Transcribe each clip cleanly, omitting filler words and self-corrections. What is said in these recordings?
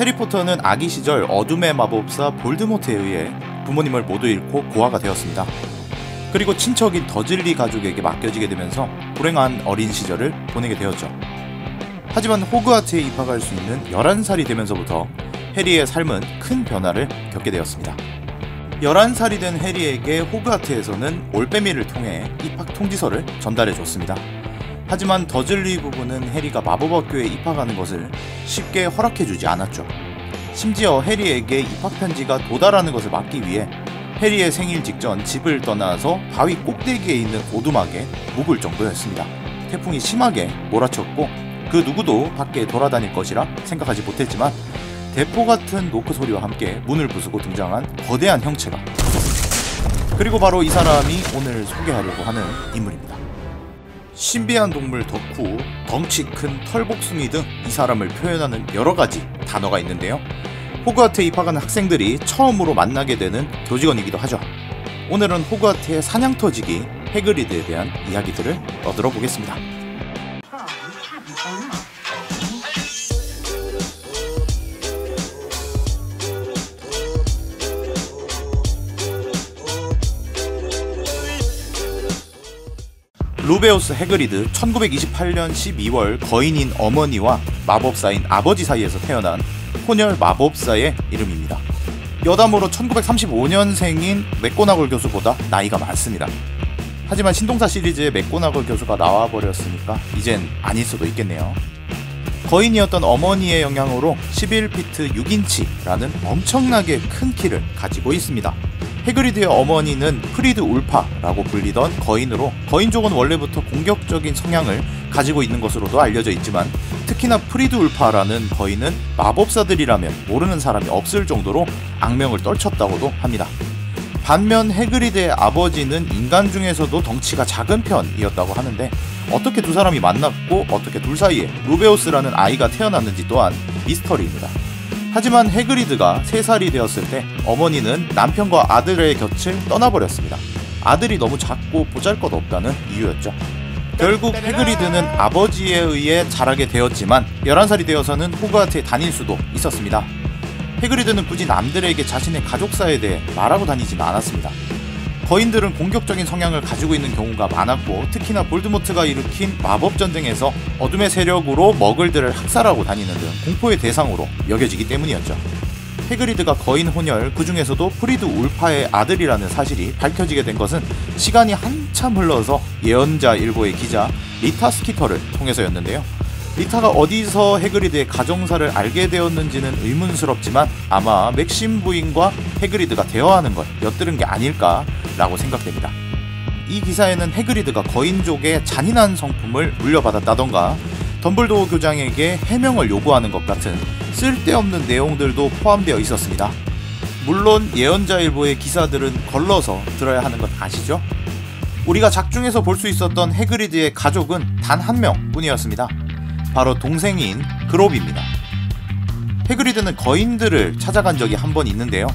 해리포터는 아기 시절 어둠의 마법사 볼드모트에 의해 부모님을 모두 잃고 고아가 되었습니다. 그리고 친척인 더즐리 가족에게 맡겨지게 되면서 불행한 어린 시절을 보내게 되었죠. 하지만 호그와트에 입학할 수 있는 11살이 되면서부터 해리의 삶은 큰 변화를 겪게 되었습니다. 11살이 된 해리에게 호그와트에서는 올빼미를 통해 입학 통지서를 전달해 줬습니다. 하지만 더즐리 부부는 해리가 마법학교에 입학하는 것을 쉽게 허락해주지 않았죠. 심지어 해리에게 입학 편지가 도달하는 것을 막기 위해 해리의 생일 직전 집을 떠나서 바위 꼭대기에 있는 오두막에 묵을 정도였습니다. 태풍이 심하게 몰아쳤고 그 누구도 밖에 돌아다닐 것이라 생각하지 못했지만 대포 같은 노크 소리와 함께 문을 부수고 등장한 거대한 형체가, 그리고 바로 이 사람이 오늘 소개하려고 하는 인물입니다. 신비한 동물 덕후, 덩치 큰 털복숭이 등 이 사람을 표현하는 여러가지 단어가 있는데요. 호그와트에 입학하는 학생들이 처음으로 만나게 되는 교직원이기도 하죠. 오늘은 호그와트의 사냥터지기 해그리드에 대한 이야기들을 떠들어 보겠습니다. 루베우스 해그리드, 1928년 12월 거인인 어머니와 마법사인 아버지 사이에서 태어난 혼혈 마법사의 이름입니다. 여담으로 1935년생인 맥고나걸 교수보다 나이가 많습니다. 하지만 신동사 시리즈에 맥고나걸 교수가 나와버렸으니까 이젠 아닐 수도 있겠네요. 거인이었던 어머니의 영향으로 11피트 6인치라는 엄청나게 큰 키를 가지고 있습니다. 해그리드의 어머니는 프리드 울파라고 불리던 거인으로, 거인족은 원래부터 공격적인 성향을 가지고 있는 것으로도 알려져 있지만 특히나 프리드 울파라는 거인은 마법사들이라면 모르는 사람이 없을 정도로 악명을 떨쳤다고도 합니다. 반면 해그리드의 아버지는 인간 중에서도 덩치가 작은 편이었다고 하는데 어떻게 두 사람이 만났고 어떻게 둘 사이에 루베우스라는 아이가 태어났는지 또한 미스터리입니다. 하지만 해그리드가 3살이 되었을 때 어머니는 남편과 아들의 곁을 떠나버렸습니다. 아들이 너무 작고 보잘것없다는 이유였죠. 결국 해그리드는 아버지에 의해 자라게 되었지만 11살이 되어서는 호그와트에 다닐 수도 있었습니다. 해그리드는 굳이 남들에게 자신의 가족사에 대해 말하고 다니지는 않았습니다. 거인들은 공격적인 성향을 가지고 있는 경우가 많았고 특히나 볼드모트가 일으킨 마법전쟁에서 어둠의 세력으로 머글들을 학살하고 다니는 등 공포의 대상으로 여겨지기 때문이었죠. 해그리드가 거인 혼혈, 그 중에서도 프리드 울파의 아들이라는 사실이 밝혀지게 된 것은 시간이 한참 흘러서 예언자 일보의 기자 리타 스키터를 통해서였는데요. 리타가 어디서 해그리드의 가정사를 알게 되었는지는 의문스럽지만 아마 맥심 부인과 해그리드가 대화하는 걸 엿들은 게 아닐까라고 생각됩니다. 이 기사에는 해그리드가 거인족의 잔인한 성품을 물려받았다던가 덤블도어 교장에게 해명을 요구하는 것 같은 쓸데없는 내용들도 포함되어 있었습니다. 물론 예언자일보의 기사들은 걸러서 들어야 하는 것 아시죠? 우리가 작중에서 볼 수 있었던 해그리드의 가족은 단 한 명 뿐이었습니다. 바로 동생인 그롭입니다. 해그리드는 거인들을 찾아간 적이 한 번 있는데요.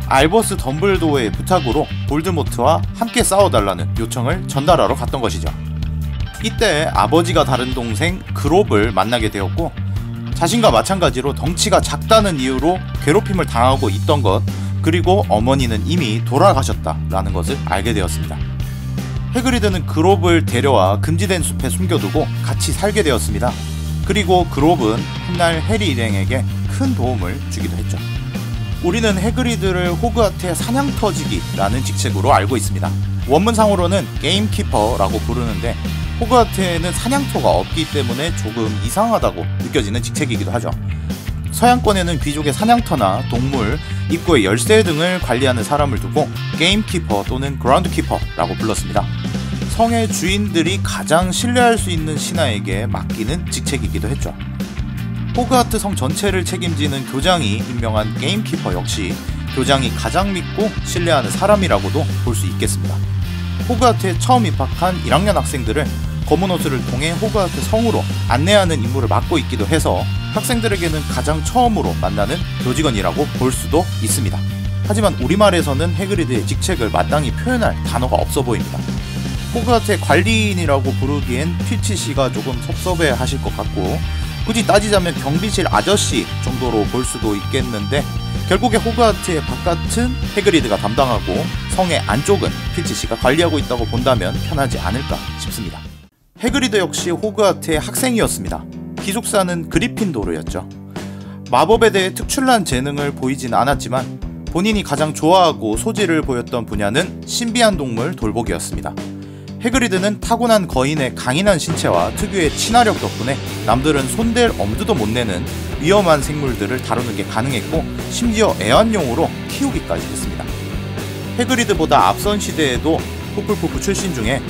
알버스 덤블도어의 부탁으로 볼드모트와 함께 싸워달라는 요청을 전달하러 갔던 것이죠. 이때 아버지가 다른 동생 그롭을 만나게 되었고 자신과 마찬가지로 덩치가 작다는 이유로 괴롭힘을 당하고 있던 것, 그리고 어머니는 이미 돌아가셨다라는 것을 알게 되었습니다. 해그리드는 그롭을 데려와 금지된 숲에 숨겨두고 같이 살게 되었습니다. 그리고 그롭은 훗날 해리 일행에게 큰 도움을 주기도 했죠. 우리는 해그리드를 호그와트의 사냥터지기라는 직책으로 알고 있습니다. 원문상으로는 게임키퍼라고 부르는데 호그와트에는 사냥터가 없기 때문에 조금 이상하다고 느껴지는 직책이기도 하죠. 서양권에는 귀족의 사냥터나 동물, 입구의 열쇠 등을 관리하는 사람을 두고 게임키퍼 또는 그라운드키퍼라고 불렀습니다. 성의 주인들이 가장 신뢰할 수 있는 신하에게 맡기는 직책이기도 했죠. 호그와트 성 전체를 책임지는 교장이 임명한 게임키퍼 역시 교장이 가장 믿고 신뢰하는 사람이라고도 볼 수 있겠습니다. 호그와트에 처음 입학한 1학년 학생들을 검은 옷을 통해 호그와트 성으로 안내하는 임무를 맡고 있기도 해서 학생들에게는 가장 처음으로 만나는 교직원이라고 볼 수도 있습니다. 하지만 우리말에서는 해그리드의 직책을 마땅히 표현할 단어가 없어 보입니다. 호그와트의 관리인이라고 부르기엔 필치 씨가 조금 섭섭해 하실 것 같고 굳이 따지자면 경비실 아저씨 정도로 볼 수도 있겠는데, 결국에 호그와트의 바깥은 해그리드가 담당하고 성의 안쪽은 필치씨가 관리하고 있다고 본다면 편하지 않을까 싶습니다. 해그리드 역시 호그와트의 학생이었습니다. 기숙사는 그리핀도르였죠. 마법에 대해 특출난 재능을 보이진 않았지만 본인이 가장 좋아하고 소질을 보였던 분야는 신비한 동물 돌보기였습니다. 해그리드는 타고난 거인의 강인한 신체와 특유의 친화력 덕분에 남들은 손댈 엄두도 못 내는 위험한 생물들을 다루는 게 가능했고, 심지어 애완용으로 키우기까지 했습니다. 해그리드보다 앞선 시대에도 후플푸프 출신 중에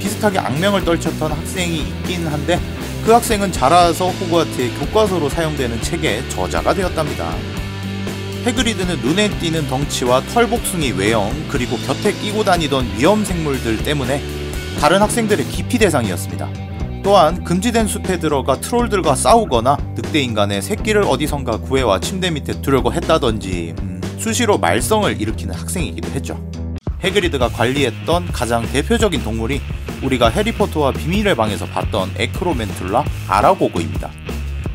비슷하게 악명을 떨쳤던 학생이 있긴 한데, 그 학생은 자라서 호그와트의 교과서로 사용되는 책의 저자가 되었답니다. 해그리드는 눈에 띄는 덩치와 털복숭이 외형, 그리고 곁에 끼고 다니던 위험 생물들 때문에 다른 학생들의 기피 대상이었습니다. 또한 금지된 숲에 들어가 트롤들과 싸우거나 늑대인간의 새끼를 어디선가 구해와 침대 밑에 두려고 했다던지 수시로 말썽을 일으키는 학생이기도 했죠. 해그리드가 관리했던 가장 대표적인 동물이 우리가 해리포터와 비밀의 방에서 봤던 에크로멘툴라 아라고그입니다.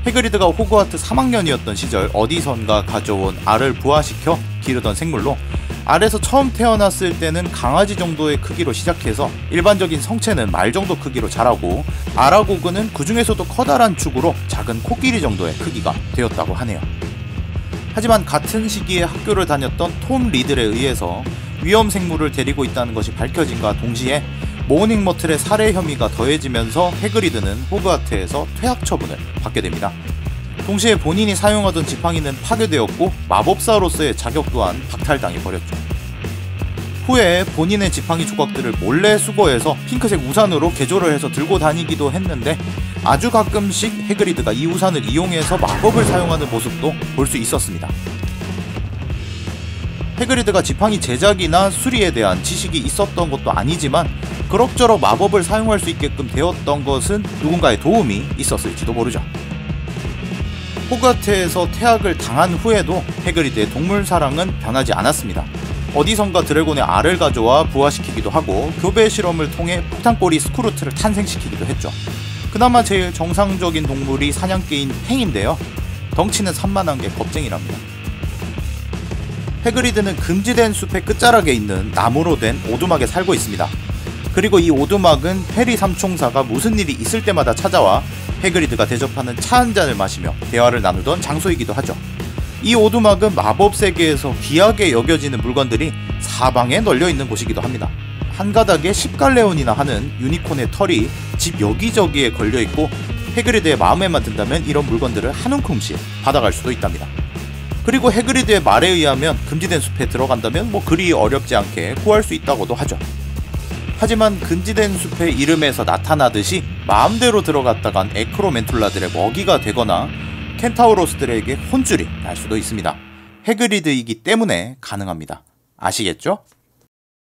해그리드가 호그와트 3학년이었던 시절 어디선가 가져온 알을 부화시켜 기르던 생물로, 알에서 처음 태어났을 때는 강아지 정도의 크기로 시작해서 일반적인 성체는 말 정도 크기로 자라고, 아라고그는 그 중에서도 커다란 축으로 작은 코끼리 정도의 크기가 되었다고 하네요. 하지만 같은 시기에 학교를 다녔던 톰 리들에 의해서 위험 생물을 데리고 있다는 것이 밝혀진과 동시에 모닝 머틀의 살해 혐의가 더해지면서 해그리드는 호그와트에서 퇴학 처분을 받게 됩니다. 동시에 본인이 사용하던 지팡이는 파괴되었고 마법사로서의 자격 또한 박탈당해버렸죠. 후에 본인의 지팡이 조각들을 몰래 수거해서 핑크색 우산으로 개조를 해서 들고 다니기도 했는데, 아주 가끔씩 해그리드가 이 우산을 이용해서 마법을 사용하는 모습도 볼 수 있었습니다. 해그리드가 지팡이 제작이나 수리에 대한 지식이 있었던 것도 아니지만 그럭저럭 마법을 사용할 수 있게끔 되었던 것은 누군가의 도움이 있었을지도 모르죠. 호그와트에서 퇴학을 당한 후에도 해그리드의 동물 사랑은 변하지 않았습니다. 어디선가 드래곤의 알을 가져와 부화시키기도 하고 교배 실험을 통해 폭탄꼬리 스크루트를 탄생시키기도 했죠. 그나마 제일 정상적인 동물이 사냥개인 팽인데요. 덩치는 산만한 게 겁쟁이랍니다. 해그리드는 금지된 숲의 끝자락에 있는 나무로 된 오두막에 살고 있습니다. 그리고 이 오두막은 해리 삼총사가 무슨 일이 있을 때마다 찾아와 해그리드가 대접하는 차 한 잔을 마시며 대화를 나누던 장소이기도 하죠. 이 오두막은 마법 세계에서 귀하게 여겨지는 물건들이 사방에 널려있는 곳이기도 합니다. 한 가닥에 10갈레온이나 하는 유니콘의 털이 집 여기저기에 걸려있고, 해그리드의 마음에만 든다면 이런 물건들을 한 움큼씩 받아갈 수도 있답니다. 그리고 해그리드의 말에 의하면 금지된 숲에 들어간다면 그리 어렵지 않게 구할 수 있다고도 하죠. 하지만 금지된 숲의 이름에서 나타나듯이 마음대로 들어갔다간 에크로멘툴라들의 먹이가 되거나 켄타우로스들에게 혼쭐이 날 수도 있습니다. 해그리드이기 때문에 가능합니다. 아시겠죠?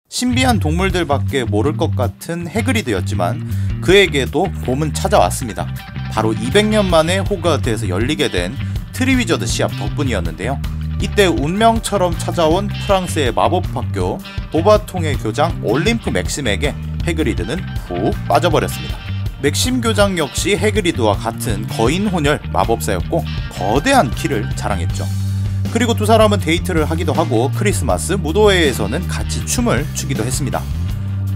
신비한 동물들밖에 모를 것 같은 해그리드였지만 그에게도 봄은 찾아왔습니다. 바로 200년 만에 호그와트에서 열리게 된 트리위저드 시합 덕분이었는데요. 이때 운명처럼 찾아온 프랑스의 마법학교 보바통의 교장 올림프 맥심에게 해그리드는 푹 빠져버렸습니다. 맥심 교장 역시 해그리드와 같은 거인 혼혈 마법사였고 거대한 키를 자랑했죠. 그리고 두 사람은 데이트를 하기도 하고 크리스마스 무도회에서는 같이 춤을 추기도 했습니다.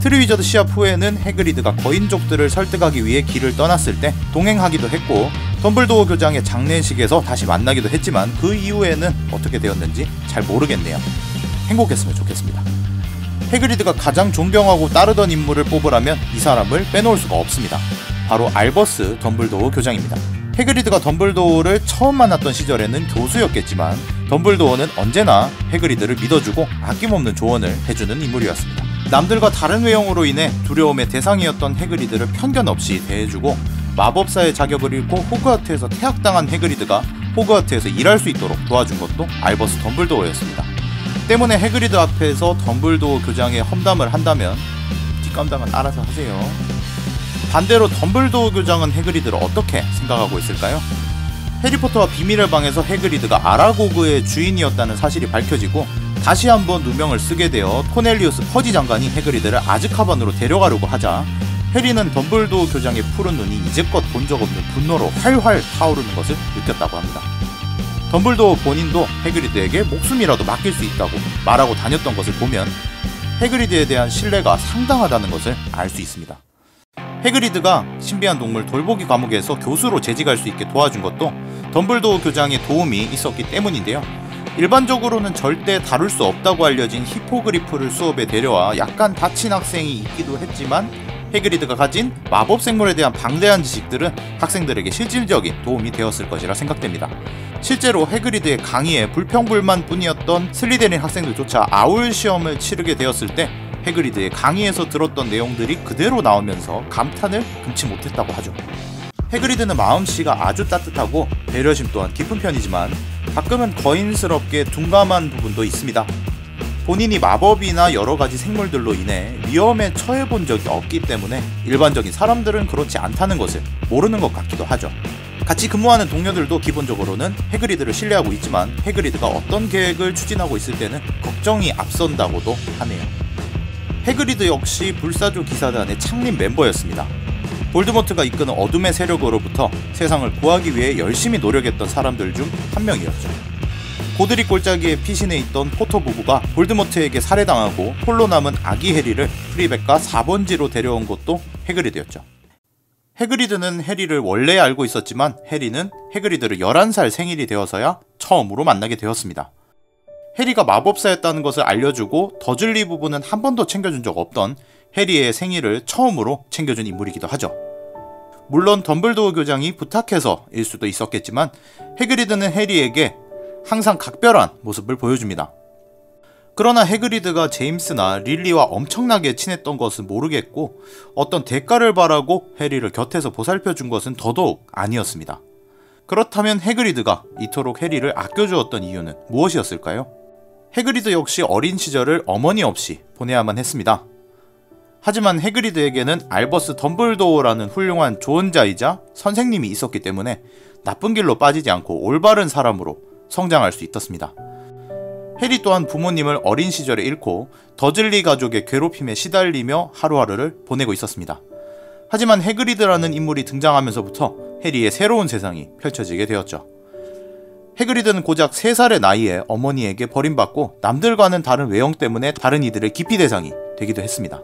트리위저드 시합 후에는 해그리드가 거인족들을 설득하기 위해 길을 떠났을 때 동행하기도 했고, 덤블도어 교장의 장례식에서 다시 만나기도 했지만 그 이후에는 어떻게 되었는지 잘 모르겠네요. 행복했으면 좋겠습니다. 해그리드가 가장 존경하고 따르던 인물을 뽑으라면 이 사람을 빼놓을 수가 없습니다. 바로 알버스 덤블도어 교장입니다. 해그리드가 덤블도어를 처음 만났던 시절에는 교수였겠지만 덤블도어는 언제나 해그리드를 믿어주고 아낌없는 조언을 해주는 인물이었습니다. 남들과 다른 외형으로 인해 두려움의 대상이었던 해그리드를 편견 없이 대해주고, 마법사의 자격을 잃고 호그와트에서 퇴학당한 해그리드가 호그와트에서 일할 수 있도록 도와준 것도 알버스 덤블도어였습니다. 때문에 해그리드 앞에서 덤블도어 교장의 험담을 한다면 뒷감당은 알아서 하세요. 반대로 덤블도어 교장은 해그리드를 어떻게 생각하고 있을까요? 해리포터와 비밀의 방에서 해그리드가 아라고그의 주인이었다는 사실이 밝혀지고 다시 한번 누명을 쓰게 되어 코넬리우스 퍼지 장관이 해그리드를 아즈카반으로 데려가려고 하자 해리는 덤블도어 교장의 푸른 눈이 이제껏 본 적 없는 분노로 활활 타오르는 것을 느꼈다고 합니다. 덤블도어 본인도 해그리드에게 목숨이라도 맡길 수 있다고 말하고 다녔던 것을 보면 해그리드에 대한 신뢰가 상당하다는 것을 알 수 있습니다. 해그리드가 신비한 동물 돌보기 과목에서 교수로 재직할 수 있게 도와준 것도 덤블도어 교장의 도움이 있었기 때문인데요. 일반적으로는 절대 다룰 수 없다고 알려진 히포그리프를 수업에 데려와 약간 다친 학생이 있기도 했지만 해그리드가 가진 마법 생물에 대한 방대한 지식들은 학생들에게 실질적인 도움이 되었을 것이라 생각됩니다. 실제로 해그리드의 강의에 불평불만 뿐이었던 슬리데린 학생들조차 아울 시험을 치르게 되었을 때 해그리드의 강의에서 들었던 내용들이 그대로 나오면서 감탄을 금치 못했다고 하죠. 해그리드는 마음씨가 아주 따뜻하고 배려심 또한 깊은 편이지만 가끔은 거인스럽게 둔감한 부분도 있습니다. 본인이 마법이나 여러가지 생물들로 인해 위험에 처해본 적이 없기 때문에 일반적인 사람들은 그렇지 않다는 것을 모르는 것 같기도 하죠. 같이 근무하는 동료들도 기본적으로는 해그리드를 신뢰하고 있지만 해그리드가 어떤 계획을 추진하고 있을 때는 걱정이 앞선다고도 하네요. 해그리드 역시 불사조 기사단의 창립 멤버였습니다. 볼드모트가 이끄는 어둠의 세력으로부터 세상을 구하기 위해 열심히 노력했던 사람들 중 한 명이었죠. 고드리 골짜기에 피신해 있던 포터 부부가 볼드모트에게 살해당하고 홀로 남은 아기 해리를 프리백과 4번지로 데려온 것도 해그리드였죠. 해그리드는 해리를 원래 알고 있었지만 해리는 해그리드를 11살 생일이 되어서야 처음으로 만나게 되었습니다. 해리가 마법사였다는 것을 알려주고 더즐리 부부는 한 번도 챙겨준 적 없던 해리의 생일을 처음으로 챙겨준 인물이기도 하죠. 물론 덤블도어 교장이 부탁해서일 수도 있었겠지만 해그리드는 해리에게 항상 각별한 모습을 보여줍니다. 그러나 해그리드가 제임스나 릴리와 엄청나게 친했던 것은 모르겠고 어떤 대가를 바라고 해리를 곁에서 보살펴준 것은 더더욱 아니었습니다. 그렇다면 해그리드가 이토록 해리를 아껴주었던 이유는 무엇이었을까요? 해그리드 역시 어린 시절을 어머니 없이 보내야만 했습니다. 하지만 해그리드에게는 알버스 덤블도어라는 훌륭한 조언자이자 선생님이 있었기 때문에 나쁜 길로 빠지지 않고 올바른 사람으로 성장할 수 있었습니다. 해리 또한 부모님을 어린 시절에 잃고 더즐리 가족의 괴롭힘에 시달리며 하루하루를 보내고 있었습니다. 하지만 해그리드라는 인물이 등장하면서부터 해리의 새로운 세상이 펼쳐지게 되었죠. 해그리드는 고작 3살의 나이에 어머니에게 버림받고 남들과는 다른 외형 때문에 다른 이들의 기피 대상이 되기도 했습니다.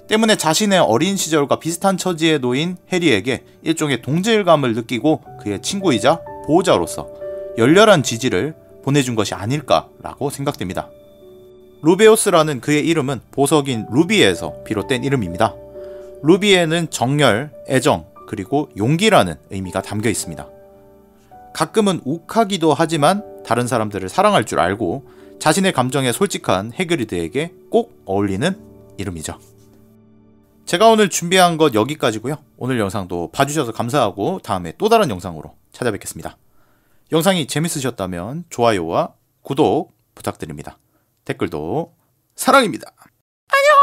때문에 자신의 어린 시절과 비슷한 처지에 놓인 해리에게 일종의 동질감을 느끼고 그의 친구이자 보호자로서 열렬한 지지를 보내준 것이 아닐까라고 생각됩니다. 루베오스라는 그의 이름은 보석인 루비에서 비롯된 이름입니다. 루비에는 정열, 애정, 그리고 용기라는 의미가 담겨 있습니다. 가끔은 욱하기도 하지만 다른 사람들을 사랑할 줄 알고 자신의 감정에 솔직한 해그리드에게 꼭 어울리는 이름이죠. 제가 오늘 준비한 것 여기까지고요. 오늘 영상도 봐주셔서 감사하고 다음에 또 다른 영상으로 찾아뵙겠습니다. 영상이 재밌으셨다면 좋아요와 구독 부탁드립니다. 댓글도 사랑입니다. 안녕!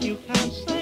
You can't say